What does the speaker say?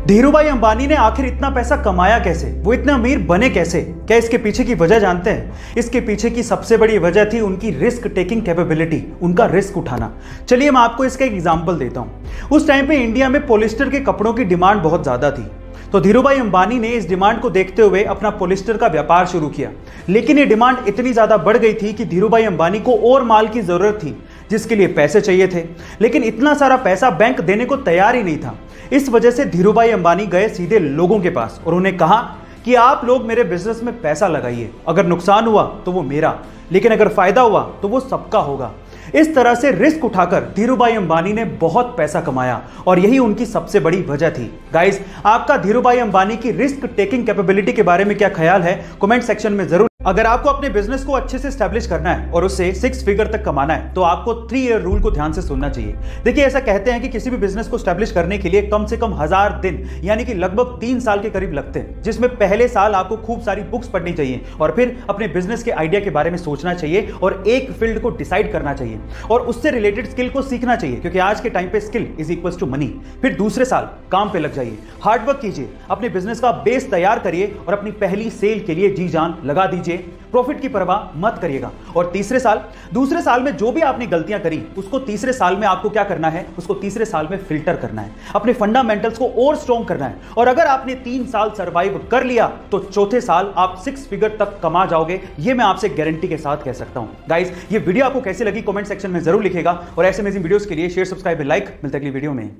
धीरूभाई अंबानी ने आखिर इतना पैसा कमाया कैसे, वो इतने अमीर बने कैसे? क्या इसके पीछे की वजह जानते हैं? इसके पीछे की सबसे बड़ी वजह थी उनकी रिस्क टेकिंग कैपेबिलिटी, उनका रिस्क उठाना। चलिए मैं आपको इसका एक एग्जांपल देता हूं। उस टाइम पे इंडिया में पॉलिस्टर के कपड़ों की डिमांड बहुत ज्यादा थी, तो धीरूभाई अंबानी ने इस डिमांड को देखते हुए अपना पॉलिस्टर का व्यापार शुरू किया। लेकिन ये डिमांड इतनी ज्यादा बढ़ गई थी कि धीरूभाई अंबानी को और माल की जरूरत थी, जिसके लिए पैसे चाहिए थे, लेकिन इतना सारा पैसा बैंक देने को तैयार ही नहीं था। इस वजह से धीरूभाई अंबानी गए सीधे लोगों के पास और उन्हें कहा कि आप लोग मेरे बिजनेस में पैसा लगाइए, अगर नुकसान हुआ तो वो मेरा, लेकिन अगर फायदा हुआ तो वो सबका होगा। इस तरह से रिस्क उठाकर धीरूभाई अंबानी ने बहुत पैसा कमाया और यही उनकी सबसे बड़ी वजह थी। गाइस, आपका धीरूभाई अंबानी की रिस्क टेकिंग कैपेबिलिटी के बारे में क्या ख्याल है, कमेंट सेक्शन में जरूर। अगर आपको अपने बिजनेस को अच्छे से स्टैब्लिश करना है और उससे 6 फिगर तक कमाना है तो आपको 3 ईयर रूल को ध्यान से सुनना चाहिए। देखिए, ऐसा कहते हैं कि किसी भी बिजनेस को स्टैब्लिश करने के लिए कम से कम 1000 दिन यानी कि लगभग 3 साल के करीब लगते हैं, जिसमें पहले साल आपको खूब सारी बुक्स पढ़नी चाहिए और फिर अपने बिजनेस के आइडिया के बारे में सोचना चाहिए और एक फील्ड को डिसाइड करना चाहिए और उससे रिलेटेड स्किल को सीखना चाहिए, क्योंकि आज के टाइम पे skill is equals to money. फिर दूसरे साल काम पे लग जाइए, हार्डवर्क कीजिए, अपने बिजनेस का बेस तैयार करिए और अपनी पहली सेल के लिए जी जान लगा दीजिए, प्रॉफिट की परवाह मत करिएगा। और दूसरे साल में जो भी आपने गलतियां करी उसको तीसरे साल में आपको क्या करना है, उसको तीसरे साल में फिल्टर करना है, अपने फंडामेंटल्स को और स्ट्रॉन्ग करना है। और अगर आपने 3 साल सर्वाइव कर लिया तो चौथे साल आप 6 फिगर तक कमा जाओगे, ये मैं आपसे गारंटी के साथ कह सकता हूं। गाइस, ये वीडियो आपको कैसी लगी कमेंट सेक्शन में जरूर लिखेगा और ऐसे अमेजिंग वीडियोस के लिए शेयर, सब्सक्राइब, लाइक। मिलते हैं अगली वीडियो में।